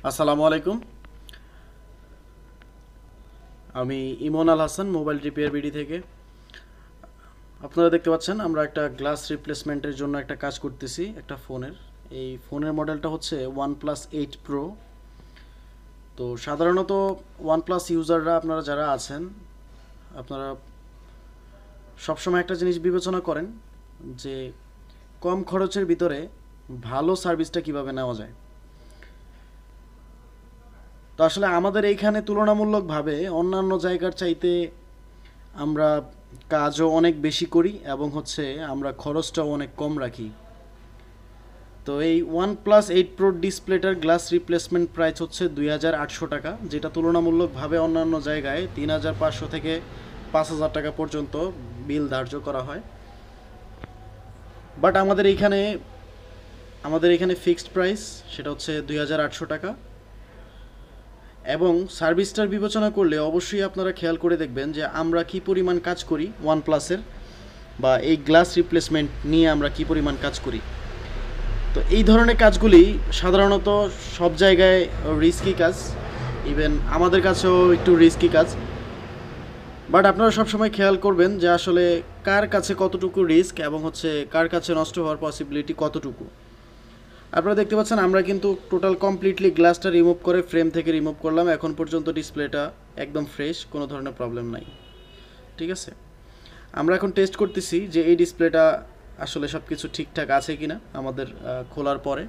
আসসালামু আলাইকুম। আমি ইমন Al Hasan, mobile repair BD থেকে। আপনারা দেখতে পাচ্ছেন আমরা একটা গ্লাস রিপ্লেসমেন্টের জন্য একটা কাজ করতেছি একটা ফোনের। এই ফোনের মডেলটা হচ্ছে OnePlus 8 Pro। তো সাধারণত OnePlus ইউজাররা আপনারা যারা আছেন, আপনারা সবসময় একটা জিনিস বিবেচনা করেন যে কম খরচের ভিতরে ভালো সার্ভিসটা কিভাবে নেওয়া যায়। তো আসলে আমাদের এইখানে তুলনামূলকভাবে অন্যান্য জায়গার চাইতে আমরা কাজও অনেক বেশি করি এবং হচ্ছে আমরা খরচটাও অনেক কম রাখি। তো এই OnePlus 8 Pro ডিসপ্লেটার গ্লাস রিপ্লেসমেন্ট প্রাইস হচ্ছে 2800 টাকা, যেটা তুলনামূলকভাবে অন্যান্য জায়গায় 3500 থেকে 5000 টাকা পর্যন্ত বিল ধার্য করা হয়। বাট আমাদের এখানে ফিক্সড প্রাইস সেটা হচ্ছে 2800 টাকা। এবং সার্ভিসটার বিবেচনা করলে অবশ্যই আপনারা খেয়াল করে দেখবেন যে আমরা কি পরিমাণ কাজ করি ওয়ানপ্লাসের, বা এই গ্লাস রিপ্লেসমেন্ট নিয়ে আমরা কি পরিমাণ কাজ করি। তো এই ধরনের কাজগুলি সাধারণত সব জায়গায় রিস্কি কাজ, ইভেন আমাদের কাছেও একটু রিস্কি কাজ। বাট আপনারা সবসময় খেয়াল করবেন যে আসলে কার কাছে কতটুকু রিস্ক এবং হচ্ছে কার কাছে নষ্ট হওয়ার পসিবিলিটি কতটুকু। আপনারা দেখতে পাচ্ছেন আমরা কিন্তু টোটাল কমপ্লিটলি গ্লাসটা রিমুভ করে ফ্রেম থেকে রিমুভ করলাম। এখন পর্যন্ত ডিসপ্লেটা একদম ফ্রেশ, কোনো ধরনের প্রবলেম নাই। ঠিক আছে, আমরা এখন টেস্ট করতেছি যে এই ডিসপ্লেটা আসলে সব কিছু ঠিকঠাক আছে কি না। আমাদের খোলার পরে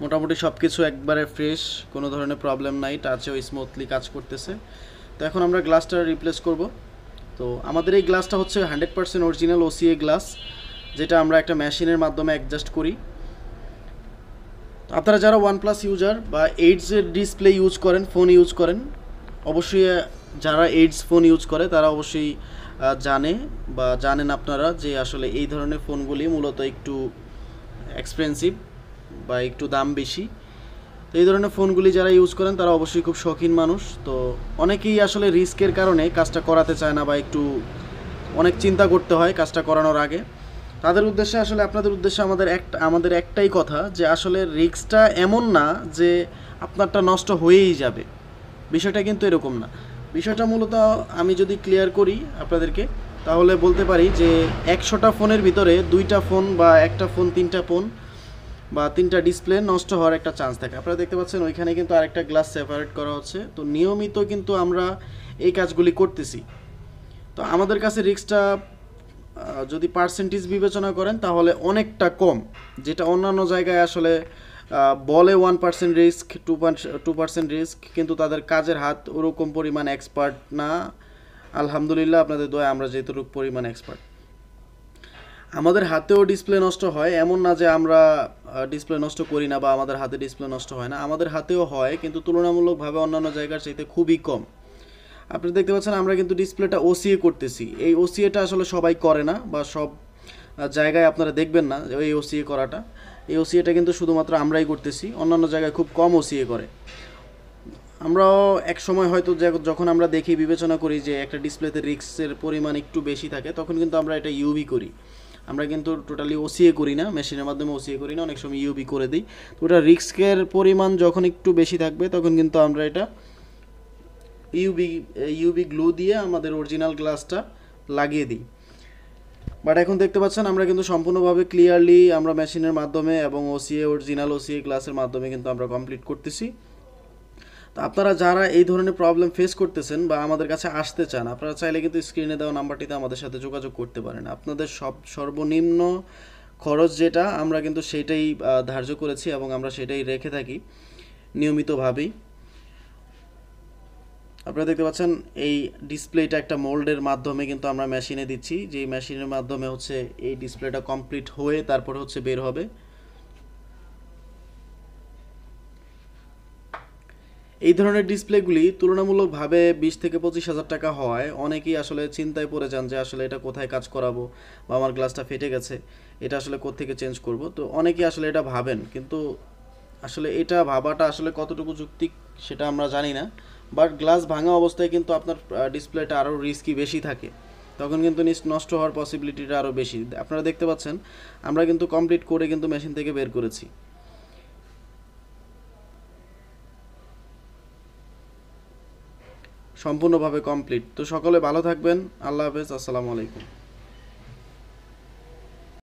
মোটামুটি সব কিছু একবারে ফ্রেশ, কোনো ধরনের প্রবলেম নাই, টাচেও স্মুথলি কাজ করতেছে। তো এখন আমরা গ্লাসটা রিপ্লেস করব। তো আমাদের এই গ্লাসটা হচ্ছে 100% অরিজিনাল OCA গ্লাস, যেটা আমরা একটা মেশিনের মাধ্যমে অ্যাডজাস্ট করি। আপনারা যারা OnePlus ইউজার বা এইডসের ডিসপ্লে ইউজ করেন, ফোন ইউজ করেন, অবশ্যই যারা এইডস ফোন ইউজ করে তারা অবশ্যই জানেন আপনারা যে আসলে এই ধরনের ফোনগুলি মূলত একটু এক্সপেন্সিভ বা একটু দাম বেশি। তো এই ধরনের ফোনগুলি যারা ইউজ করেন তারা অবশ্যই খুব শৌখিন মানুষ। তো অনেকেই আসলে রিস্কের কারণে কাজটা করাতে চায় না, বা একটু অনেক চিন্তা করতে হয় কাজটা করানোর আগে। তাদের উদ্দেশ্যে আসলে আপনাদের উদ্দেশ্যে আমাদের একটাই কথা যে আসলে রিস্কটা এমন না যে আপনারটা নষ্ট হয়েই যাবে, বিষয়টা কিন্তু এরকম না। বিষয়টা মূলত আমি যদি ক্লিয়ার করি আপনাদেরকে, তাহলে বলতে পারি যে 100টা ফোনের ভিতরে 2টা ফোন বা একটা ফোন 3টা ফোন বা 3টা ডিসপ্লে নষ্ট হওয়ার একটা চান্স থাকে। আপনারা দেখতে পাচ্ছেন ওইখানে কিন্তু আরেকটা গ্লাস সেপারেট করা হচ্ছে। তো নিয়মিত কিন্তু আমরা এই কাজগুলি করতেছি। তো আমাদের কাছে রিস্কটা যদি পার্সেন্টেজ বিবেচনা করেন তাহলে অনেকটা কম, যেটা অন্যান্য জায়গায় আসলে বলে 1% রিস্ক, 2% রিস্ক, কিন্তু তাদের কাজের হাত ওরকম পরিমাণ এক্সপার্ট না। আলহামদুলিল্লাহ আপনাদের দোয়ায় আমরা যেটুকু পরিমাণ এক্সপার্ট। আমাদের হাতেও ডিসপ্লে নষ্ট হয়, এমন না যে আমরা ডিসপ্লে নষ্ট করি না বা আমাদের হাতে ডিসপ্লে নষ্ট হয় না, আমাদের হাতেও হয়, কিন্তু তুলনামূলকভাবে অন্যান্য জায়গার চাইতে খুবই কম। আপনি দেখতে পাচ্ছেন আমরা কিন্তু ডিসপ্লেটা ওসিএ করতেছি। এই ওসিএটা আসলে সবাই করে না, বা সব জায়গায় আপনারা দেখবেন না এই ওসিএ করাটা। এই ওসিএটা কিন্তু শুধুমাত্র আমরাই করতেছি, অন্যান্য জায়গায় খুব কম ওসিএ করে। আমরাও এক সময় হয়তো যখন আমরা দেখি বিবেচনা করি যে একটা ডিসপ্লেতে রিস্কের পরিমাণ একটু বেশি থাকে, তখন কিন্তু আমরা এটা ইউবি করি। আমরা কিন্তু টোটালি ওসিএ করি না, মেশিনের মাধ্যমে ওসিএ করি না, অনেক সময় ইউবি করে দিই। তো ওটা রিস্কের পরিমাণ যখন একটু বেশি থাকবে তখন কিন্তু আমরা এটা ইউবি ইউবি গ্লু দিয়ে আমাদের অরিজিনাল গ্লাসটা লাগিয়ে দিই। বাট এখন দেখতে পাচ্ছেন আমরা কিন্তু সম্পূর্ণভাবে ক্লিয়ারলি আমরা মেশিনের মাধ্যমে এবং অরিজিনাল ওসিএ গ্লাসের মাধ্যমে কিন্তু আমরা কমপ্লিট করতেছি। তো আপনারা যারা এই ধরনের প্রবলেম ফেস করতেছেন বা আমাদের কাছে আসতে চান, আপনারা চাইলে কিন্তু স্ক্রিনে দেওয়া নাম্বারটিতে আমাদের সাথে যোগাযোগ করতে পারেন। আপনাদের সর্বনিম্ন খরচ যেটা আমরা কিন্তু সেটাই ধার্য করেছি এবং আমরা সেটাই রেখে থাকি নিয়মিতভাবেই। আপনারা দেখতে পাচ্ছেন এই ডিসপ্লেটা একটা মোল্ডের মাধ্যমে কিন্তু আমরা মেশিনে দিচ্ছি, যে মেশিনের মাধ্যমে হচ্ছে এই ডিসপ্লেটা কমপ্লিট হয়ে তারপরে হচ্ছে বের হবে। এই ধরনের ডিসপ্লেগুলি তুলনামূলকভাবে 20 থেকে 25 হাজার টাকা হওয়ায় অনেকেই আসলে চিন্তায় পড়ে যান যে আসলে এটা কোথায় কাজ করাবো, বা আমার গ্লাসটা ফেটে গেছে, এটা আসলে কোত্থেকে চেঞ্জ করব। তো অনেকেই আসলে এটা ভাবেন, কিন্তু আসলে এটা ভাবাটা আসলে কতটুকু যৌক্তিক সেটা আমরা জানি না। বাট গ্লাস ভাঙা অবস্থায় কিন্তু আপনার ডিসপ্লেটা আরও রিস্কি বেশি থাকে, তখন কিন্তু নষ্ট হওয়ার পসিবিলিটিটা আরও বেশি। আপনারা দেখতে পাচ্ছেন আমরা কিন্তু কমপ্লিট করে কিন্তু মেশিন থেকে বের করেছি। সম্পূর্ণভাবে কমপ্লিট। তো সকলে ভালো থাকবেন। আল্লাহ হাফেজ, আসসালামু আলাইকুম।